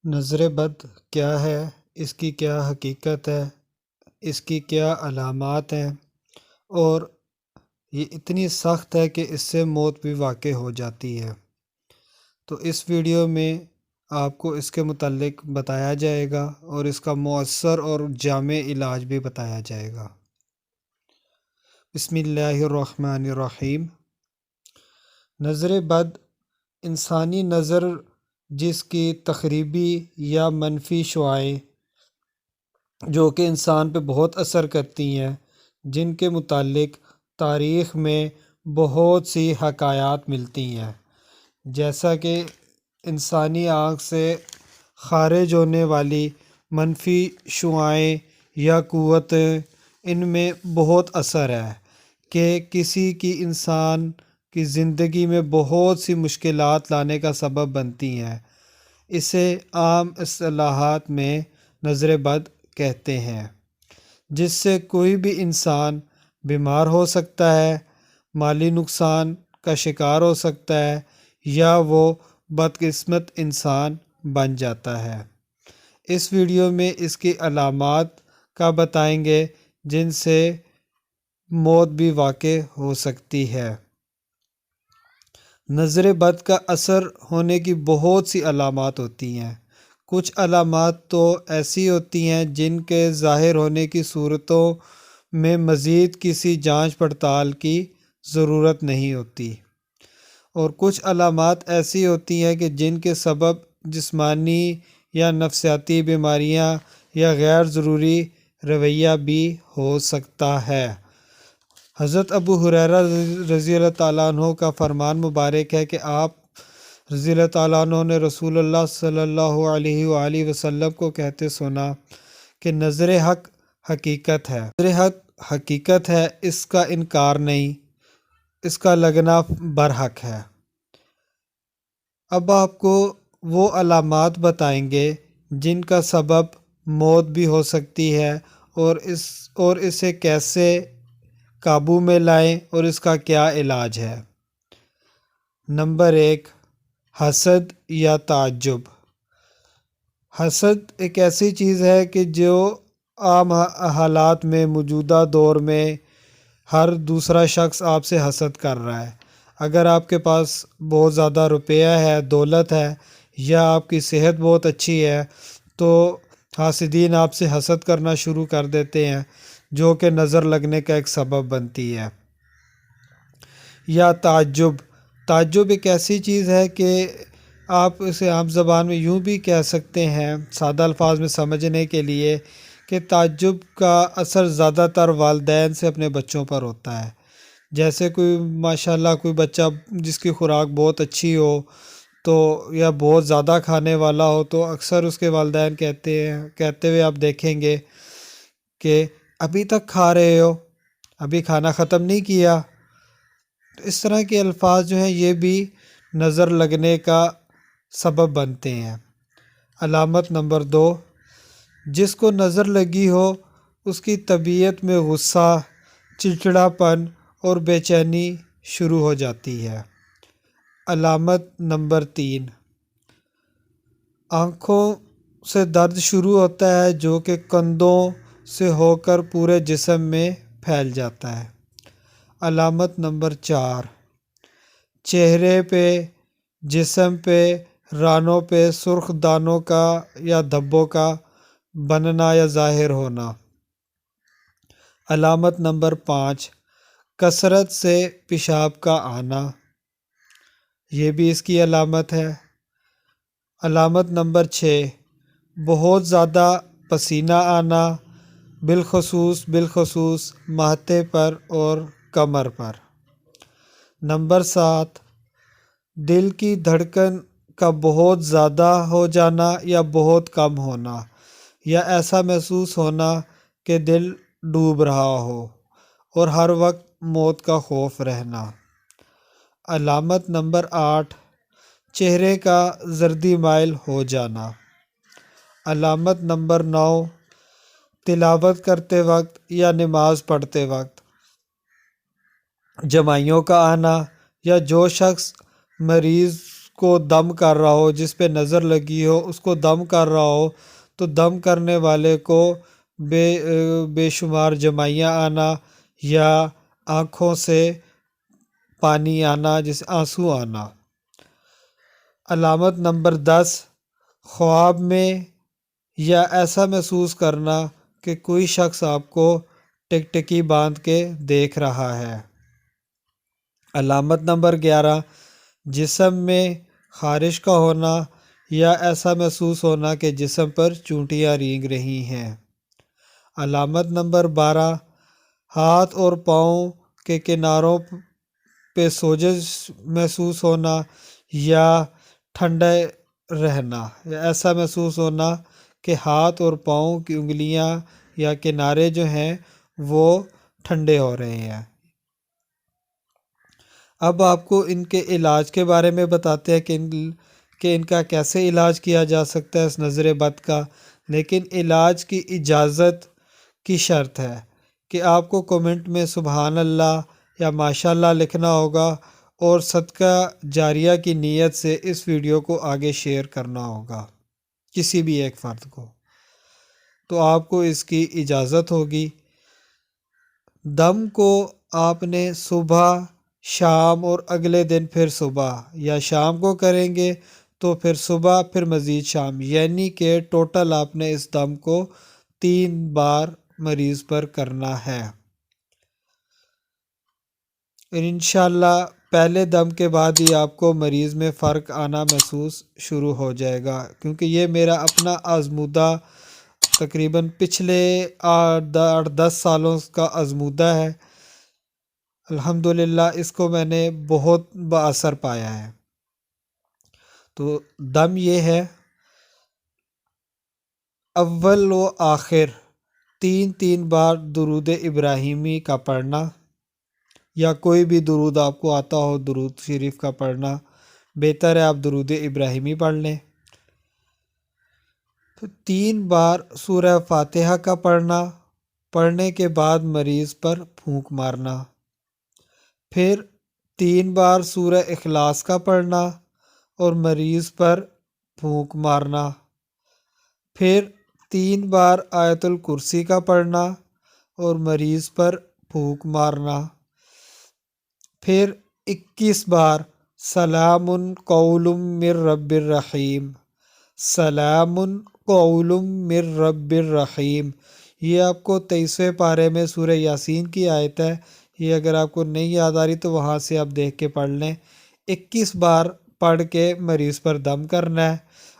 نظر بد کیا ہے، اس کی کیا حقیقت ہے، اس کی کیا علامات ہیں، اور یہ اتنی سخت ہے کہ اس سے موت بھی واقع ہو جاتی ہے۔ تو اس ویڈیو میں آپ کو اس کے متعلق بتایا جائے گا اور اس کا مؤثر اور جامع علاج بھی بتایا جائے گا۔ بسم اللہ الرحمن الرحیم۔ نظر بد انسانی نظر جس کی تخریبی یا منفی شعاعیں جو کہ انسان پہ بہت اثر کرتی ہیں، جن کے متعلق تاریخ میں بہت سی حکایات ملتی ہیں، جیسا کہ انسانی آنکھ سے خارج ہونے والی منفی شعاعیں یا قوت، ان میں بہت اثر ہے کہ کسی کی انسان کی زندگی میں بہت سی مشکلات لانے کا سبب بنتی ہیں۔ اسے عام اصطلاحات میں نظر بد کہتے ہیں، جس سے کوئی بھی انسان بیمار ہو سکتا ہے، مالی نقصان کا شکار ہو سکتا ہے، یا وہ بدقسمت انسان بن جاتا ہے۔ اس ویڈیو میں اس کی علامات کا بتائیں گے جن سے موت بھی واقع ہو سکتی ہے۔ نظر بد کا اثر ہونے کی بہت سی علامات ہوتی ہیں۔ کچھ علامات تو ایسی ہوتی ہیں جن کے ظاہر ہونے کی صورتوں میں مزید کسی جانچ پڑتال کی ضرورت نہیں ہوتی، اور کچھ علامات ایسی ہوتی ہیں کہ جن کے سبب جسمانی یا نفسیاتی بیماریاں یا غیر ضروری رویہ بھی ہو سکتا ہے۔ حضرت ابو ہریرہ رضی اللہ تعالیٰ عنہ کا فرمان مبارک ہے کہ آپ رضی اللہ تعالیٰ عنہ نے رسول اللہ صلی اللہ علیہ وآلہ وسلم کو کہتے سنا کہ نظر حق حقیقت ہے، نظر حق حقیقت ہے، اس کا انکار نہیں، اس کا لگنا برحق ہے۔ اب آپ کو وہ علامات بتائیں گے جن کا سبب موت بھی ہو سکتی ہے، اور اسے کیسے قابو میں لائیں اور اس کا کیا علاج ہے۔ نمبر 1، حسد یا تعجب۔ حسد ایک ایسی چیز ہے کہ جو عام حالات میں موجودہ دور میں ہر دوسرا شخص آپ سے حسد کر رہا ہے۔ اگر آپ کے پاس بہت زیادہ روپیہ ہے، دولت ہے، یا آپ کی صحت بہت اچھی ہے، تو حاسدین آپ سے حسد کرنا شروع کر دیتے ہیں، جو کہ نظر لگنے کا ایک سبب بنتی ہے۔ یا تعجب۔ تعجب ایک ایسی چیز ہے کہ آپ اسے عام زبان میں یوں بھی کہہ سکتے ہیں، سادہ الفاظ میں سمجھنے کے لیے، کہ تعجب کا اثر زیادہ تر والدین سے اپنے بچوں پر ہوتا ہے۔ جیسے کوئی ماشاءاللہ کوئی بچہ جس کی خوراک بہت اچھی ہو تو یا بہت زیادہ کھانے والا ہو، تو اکثر اس کے والدین کہتے ہوئے آپ دیکھیں گے کہ ابھی تک کھا رہے ہو، ابھی کھانا ختم نہیں کیا۔ اس طرح کے الفاظ جو ہیں یہ بھی نظر لگنے کا سبب بنتے ہیں۔ علامت نمبر 2، جس کو نظر لگی ہو اس کی طبیعت میں غصہ، چڑچڑاپن اور بے چینی شروع ہو جاتی ہے۔ علامت نمبر 3، آنکھوں سے درد شروع ہوتا ہے جو کہ کندھوں سے ہو کر پورے جسم میں پھیل جاتا ہے۔ علامت نمبر 4، چہرے پہ، جسم پہ، رانوں پہ سرخ دانوں کا یا دھبوں کا بننا یا ظاہر ہونا۔ علامت نمبر 5، کثرت سے پیشاب کا آنا، یہ بھی اس کی علامت ہے۔ علامت نمبر 6، بہت زیادہ پسینہ آنا، بالخصوص ماتھے پر اور کمر پر۔ نمبر 7، دل کی دھڑکن کا بہت زیادہ ہو جانا یا بہت کم ہونا، یا ایسا محسوس ہونا کہ دل ڈوب رہا ہو اور ہر وقت موت کا خوف رہنا۔ علامت نمبر 8، چہرے کا زردی مائل ہو جانا۔ علامت نمبر 9، تلاوت کرتے وقت یا نماز پڑھتے وقت جمائیوں کا آنا، یا جو شخص مریض کو دم کر رہا ہو، جس پہ نظر لگی ہو اس کو دم کر رہا ہو، تو دم کرنے والے کو بے شمار جمائیاں آنا یا آنکھوں سے پانی آنا، جیسے آنسو آنا۔ علامت نمبر 10، خواب میں یا ایسا محسوس کرنا کہ کوئی شخص آپ کو ٹکٹکی باندھ کے دیکھ رہا ہے۔ علامت نمبر 11، جسم میں خارش کا ہونا یا ایسا محسوس ہونا کہ جسم پر چونٹیاں رینگ رہی ہیں۔ علامت نمبر 12، ہاتھ اور پاؤں کے کناروں پہ سوجش محسوس ہونا یا ٹھنڈے رہنا، یا ایسا محسوس ہونا کہ ہاتھ اور پاؤں کی انگلیاں یا کنارے جو ہیں وہ ٹھنڈے ہو رہے ہیں۔ اب آپ کو ان کے علاج کے بارے میں بتاتے ہیں کہ ان کا کیسے علاج کیا جا سکتا ہے اس نظر بد کا، لیکن علاج کی اجازت کی شرط ہے کہ آپ کو کومنٹ میں سبحان اللہ یا ماشاء اللہ لکھنا ہوگا اور صدقہ جاریہ کی نیت سے اس ویڈیو کو آگے شیئر کرنا ہوگا کسی بھی ایک فرد کو، تو آپ کو اس کی اجازت ہوگی۔ دم کو آپ نے صبح، شام اور اگلے دن پھر صبح یا شام کو کریں گے تو پھر صبح، پھر مزید شام، یعنی کہ ٹوٹل آپ نے اس دم کو 3 بار مریض پر کرنا ہے۔ انشاءاللہ پہلے دم کے بعد ہی آپ کو مریض میں فرق آنا محسوس شروع ہو جائے گا، کیونکہ یہ میرا اپنا آزمودہ تقریباً پچھلے 8-10 سالوں کا آزمودہ ہے۔ الحمدللہ اس کو میں نے بہت باثر پایا ہے۔ تو دم یہ ہے، اول و آخر 3 بار درود ابراہیمی کا پڑھنا، یا کوئی بھی درود آپ کو آتا ہو درود شریف کا پڑھنا، بہتر ہے آپ درود ابراہیمی پڑھ لیں۔ پھر 3 بار سورہ فاتحہ کا پڑھنا، پڑھنے کے بعد مریض پر پھونک مارنا۔ پھر 3 بار سورہ اخلاص کا پڑھنا اور مریض پر پھونک مارنا۔ پھر 3 بار آیت الکرسی کا پڑھنا اور مریض پر پھونک مارنا۔ پھر 21 بار سلام قول من رب الرحیم، سلام قول من رب الرحیم۔ یہ آپ کو 23ویں پارے میں سورہ یاسین کی آیت ہے، یہ اگر آپ کو نہیں یاد آ رہی تو وہاں سے آپ دیکھ کے پڑھ لیں۔ 21 بار پڑھ کے مریض پر دم کرنا ہے،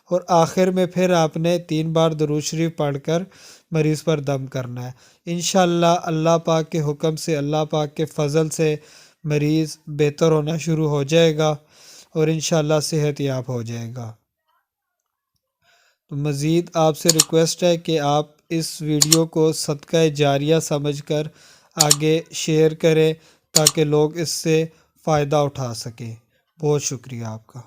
اور آخر میں پھر آپ نے 3 بار درود شریف پڑھ کر مریض پر دم کرنا ہے۔ انشاءاللہ اللہ پاک کے حکم سے، اللہ پاک کے فضل سے مریض بہتر ہونا شروع ہو جائے گا اور انشاءاللہ صحت یاب ہو جائے گا۔ تو مزید آپ سے ریکویسٹ ہے کہ آپ اس ویڈیو کو صدقہ جاریہ سمجھ کر آگے شیئر کریں تاکہ لوگ اس سے فائدہ اٹھا سکیں۔ بہت شکریہ آپ کا۔